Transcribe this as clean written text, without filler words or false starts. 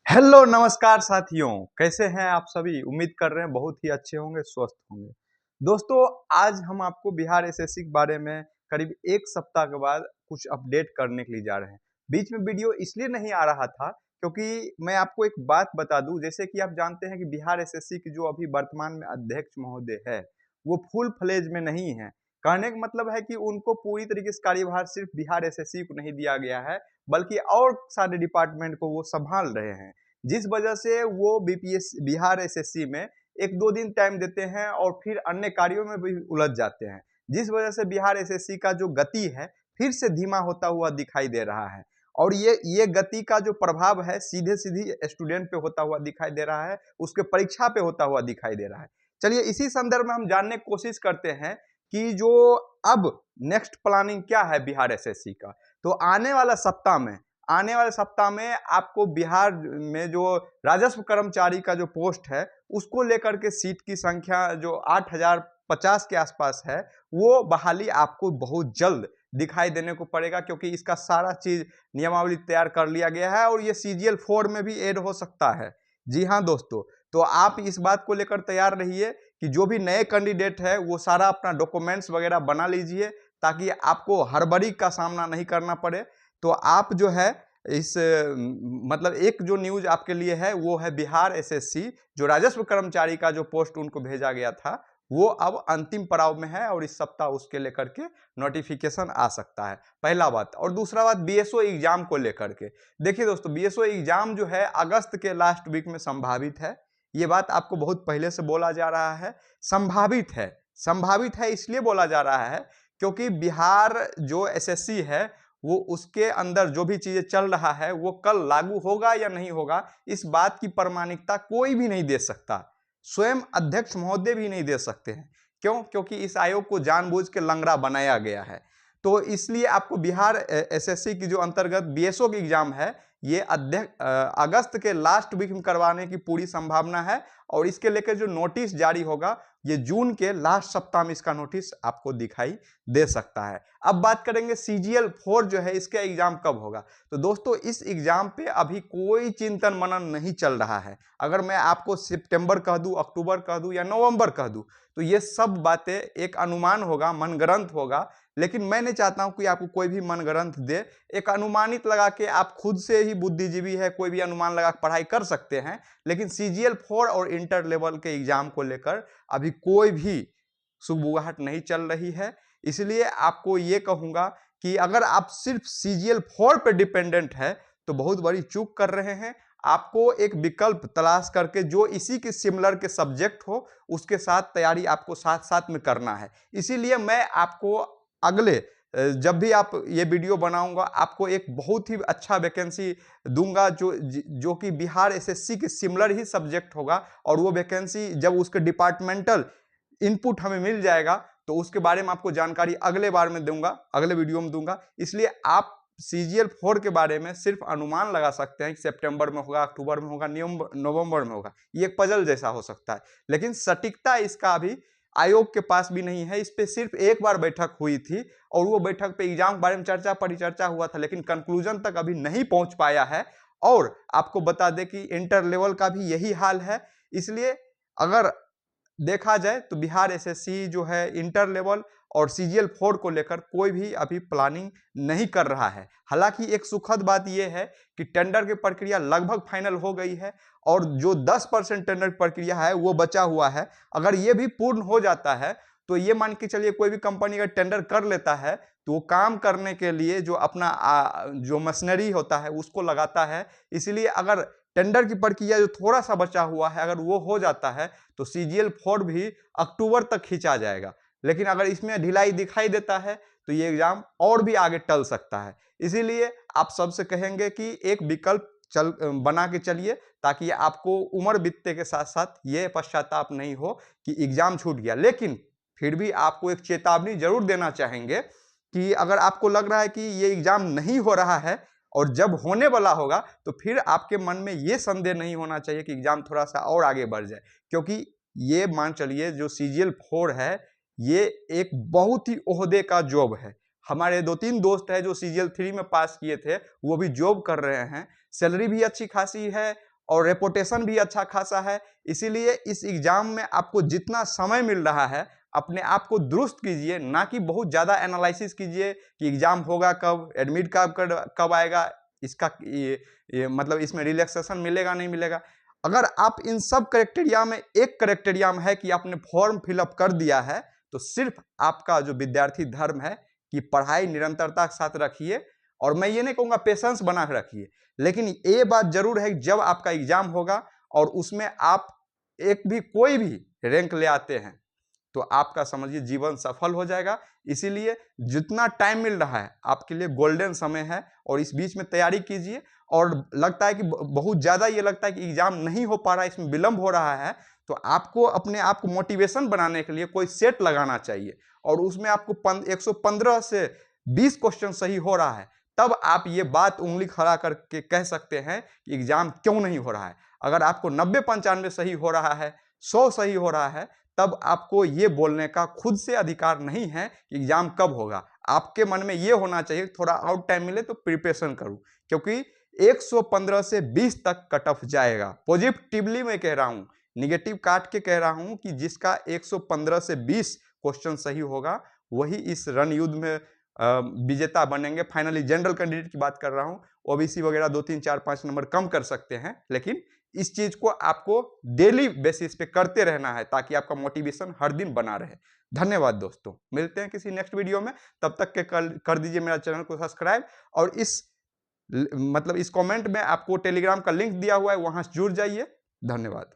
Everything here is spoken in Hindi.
हेलो नमस्कार साथियों, कैसे हैं आप सभी। उम्मीद कर रहे हैं बहुत ही अच्छे होंगे, स्वस्थ होंगे। दोस्तों, आज हम आपको बिहार एसएससी के बारे में करीब एक सप्ताह के बाद कुछ अपडेट करने के लिए जा रहे हैं। बीच में वीडियो इसलिए नहीं आ रहा था क्योंकि मैं आपको एक बात बता दूं, जैसे कि आप जानते हैं कि बिहार एसएससी की जो अभी वर्तमान में अध्यक्ष महोदय है वो फुल फ्लेज में नहीं है। कहने का मतलब है कि उनको पूरी तरीके से कार्यभार सिर्फ बिहार एसएससी को नहीं दिया गया है, बल्कि और सारे डिपार्टमेंट को वो संभाल रहे हैं। जिस वजह से वो बीपीएस बिहार एसएससी में 1-2 दिन टाइम देते हैं और फिर अन्य कार्यों में भी उलझ जाते हैं। जिस वजह से बिहार एसएससी का जो गति है फिर से धीमा होता हुआ दिखाई दे रहा है और ये गति का जो प्रभाव है सीधे स्टूडेंट पे होता हुआ दिखाई दे रहा है, उसके परीक्षा पे होता हुआ दिखाई दे रहा है। चलिए इसी संदर्भ में हम जानने की कोशिश करते हैं कि जो अब नेक्स्ट प्लानिंग क्या है बिहार एसएससी का। तो आने वाले सप्ताह में आपको बिहार में जो राजस्व कर्मचारी का जो पोस्ट है उसको लेकर के सीट की संख्या जो 8050 के आसपास है वो बहाली आपको बहुत जल्द दिखाई देने को पड़ेगा, क्योंकि इसका सारा चीज नियमावली तैयार कर लिया गया है और ये सीजीएल 4 में भी ऐड हो सकता है। जी हाँ दोस्तों, तो आप इस बात को लेकर तैयार रहिए कि जो भी नए कैंडिडेट है वो सारा अपना डॉक्यूमेंट्स वगैरह बना लीजिए ताकि आपको हड़बड़ी का सामना नहीं करना पड़े। तो आप जो है इस मतलब एक जो न्यूज आपके लिए है वो है बिहार एसएससी जो राजस्व कर्मचारी का जो पोस्ट उनको भेजा गया था वो अब अंतिम पड़ाव में है और इस सप्ताह उसके लेकर के नोटिफिकेशन आ सकता है। पहला बात। और दूसरा बात बीएसओ एग्जाम को लेकर के, देखिए दोस्तों बीएसओ एग्जाम जो है अगस्त के लास्ट वीक में संभावित है। ये बात आपको बहुत पहले से बोला जा रहा है। संभावित है इसलिए बोला जा रहा है क्योंकि बिहार जो एसएससी है वो उसके अंदर जो भी चीजें चल रहा है वो कल लागू होगा या नहीं होगा इस बात की प्रमाणिकता कोई भी नहीं दे सकता। स्वयं अध्यक्ष महोदय भी नहीं दे सकते हैं। क्यों? क्योंकि इस आयोग को जानबूझ के लंगड़ा बनाया गया है। तो इसलिए आपको बिहार एसएससी की जो अंतर्गत बीएसओ की एग्जाम है ये अगस्त के लास्ट वीक में करवाने की पूरी संभावना है और इसके लेकर जो नोटिस जारी होगा ये जून के लास्ट सप्ताह में इसका नोटिस आपको दिखाई दे सकता है। अब बात करेंगे सीजीएल 4 जो है इसका एग्जाम कब होगा। तो दोस्तों इस एग्जाम पे अभी कोई चिंतन मनन नहीं चल रहा है। अगर मैं आपको सितंबर कह दूं, अक्टूबर कह दूं या नवंबर कह दूं तो ये सब बातें एक अनुमान होगा, मनगढ़ंत होगा। लेकिन मैं नहीं चाहता हूं कि आपको कोई भी मनगढ़ंत दे। एक अनुमानित लगा के आप खुद से ही बुद्धिजीवी है, कोई भी अनुमान लगा पढ़ाई कर सकते हैं। लेकिन सीजीएल 4 और इंटर लेवल के एग्जाम को लेकर अभी कोई भी सुगबुगाहट नहीं चल रही है। इसलिए आपको ये कहूंगा कि अगर आप सिर्फ सीजीएल 4 पे डिपेंडेंट है तो बहुत बड़ी चूक कर रहे हैं। आपको एक विकल्प तलाश करके जो इसी के सिमिलर के सब्जेक्ट हो उसके साथ तैयारी आपको साथ साथ में करना है। इसीलिए मैं आपको अगले जब भी आप ये वीडियो बनाऊंगा आपको एक बहुत ही अच्छा वैकेंसी दूंगा जो कि बिहार एसएससी के सिमिलर ही सब्जेक्ट होगा और वो वैकेंसी जब उसके डिपार्टमेंटल इनपुट हमें मिल जाएगा तो उसके बारे में आपको जानकारी अगले बार में दूंगा, अगले वीडियो में दूंगा। इसलिए आप सीजीएल 4 के बारे में सिर्फ अनुमान लगा सकते हैं कि सितंबर में होगा, अक्टूबर में होगा, नवंबर में होगा। ये एक पजल जैसा हो सकता है, लेकिन सटीकता इसका अभी आयोग के पास भी नहीं है। इस पे सिर्फ एक बार बैठक हुई थी और वो बैठक पे एग्जाम के बारे में परिचर्चा हुआ था, लेकिन कंक्लूजन तक अभी नहीं पहुंच पाया है। और आपको बता दें कि इंटर लेवल का भी यही हाल है। इसलिए अगर देखा जाए तो बिहार एसएससी जो है इंटर लेवल और सीजीएल 4 को लेकर कोई भी अभी प्लानिंग नहीं कर रहा है। हालांकि एक सुखद बात यह है कि टेंडर की प्रक्रिया लगभग फाइनल हो गई है और जो 10% टेंडर की प्रक्रिया है वो बचा हुआ है। अगर ये भी पूर्ण हो जाता है तो ये मान के चलिए कोई भी कंपनी का टेंडर कर लेता है तो वो काम करने के लिए जो अपना जो मशीनरी होता है उसको लगाता है। इसलिए अगर टेंडर की प्रक्रिया जो थोड़ा सा बचा हुआ है अगर वो हो जाता है तो सीजीएल 4 भी अक्टूबर तक खींचा जाएगा। लेकिन अगर इसमें ढिलाई दिखाई देता है तो ये एग्जाम और भी आगे टल सकता है। इसीलिए आप सबसे कहेंगे कि एक विकल्प बना के चलिए ताकि आपको उम्र बीतने के साथ साथ ये पश्चाताप नहीं हो कि एग्जाम छूट गया। लेकिन फिर भी आपको एक चेतावनी जरूर देना चाहेंगे कि अगर आपको लग रहा है कि ये एग्जाम नहीं हो रहा है और जब होने वाला होगा तो फिर आपके मन में ये संदेह नहीं होना चाहिए कि एग्जाम थोड़ा सा और आगे बढ़ जाए, क्योंकि ये मान चलिए जो सीजीएल 4 है ये एक बहुत ही ओहदे का जॉब है। हमारे 2-3 दोस्त हैं जो सीजीएल 3 में पास किए थे वो भी जॉब कर रहे हैं, सैलरी भी अच्छी खासी है और रेपुटेशन भी अच्छा खासा है। इसीलिए इस एग्जाम में आपको जितना समय मिल रहा है अपने आप को दुरुस्त कीजिए, ना कि बहुत ज़्यादा एनालिसिस कीजिए कि एग्जाम होगा कब, एडमिट कब आएगा, इसका मतलब इसमें रिलैक्सेशन मिलेगा नहीं मिलेगा। अगर आप इन सब क्राइटेरिया में एक क्राइटेरिया में है कि आपने फॉर्म फिलअप कर दिया है, तो सिर्फ आपका जो विद्यार्थी धर्म है कि पढ़ाई निरंतरता के साथ रखिए। और मैं ये नहीं कहूँगा पेशेंस बना के रखिए, लेकिन ये बात जरूर है कि जब आपका एग्जाम होगा और उसमें आप एक भी कोई भी रैंक ले आते हैं तो आपका समझिए जीवन सफल हो जाएगा। इसीलिए जितना टाइम मिल रहा है आपके लिए गोल्डन समय है और इस बीच में तैयारी कीजिए। और लगता है कि बहुत ज़्यादा ये लगता है कि एग्जाम नहीं हो पा रहा है, इसमें विलंब हो रहा है, तो आपको अपने आप को मोटिवेशन बनाने के लिए कोई सेट लगाना चाहिए और उसमें आपको 115 से 20 क्वेश्चन सही हो रहा है, तब आप ये बात उंगली खड़ा करके कह सकते हैं कि एग्जाम क्यों नहीं हो रहा है। अगर आपको 90-95 सही हो रहा है, 100 सही हो रहा है, तब आपको ये बोलने का खुद से अधिकार नहीं है कि एग्जाम कब होगा। आपके मन में ये होना चाहिए थोड़ा और टाइम मिले तो प्रिपरेशन करूं, क्योंकि 115 से 20 तक कट ऑफ जाएगा। पॉजिटिवली मैं कह रहा हूं, निगेटिव काट के कह रहा हूं कि जिसका 115 से 20 क्वेश्चन सही होगा वही इस रण युद्ध में विजेता बनेंगे। फाइनली जनरल कैंडिडेट की बात कर रहा हूं, ओबीसी वगैरह 2 3 4 5 नंबर कम कर सकते हैं, लेकिन इस चीज को आपको डेली बेसिस पे करते रहना है ताकि आपका मोटिवेशन हर दिन बना रहे। धन्यवाद दोस्तों, मिलते हैं किसी नेक्स्ट वीडियो में, तब तक के कर दीजिए मेरा चैनल को सब्सक्राइब और इस कमेंट में आपको टेलीग्राम का लिंक दिया हुआ है, वहां से जुड़ जाइए। धन्यवाद।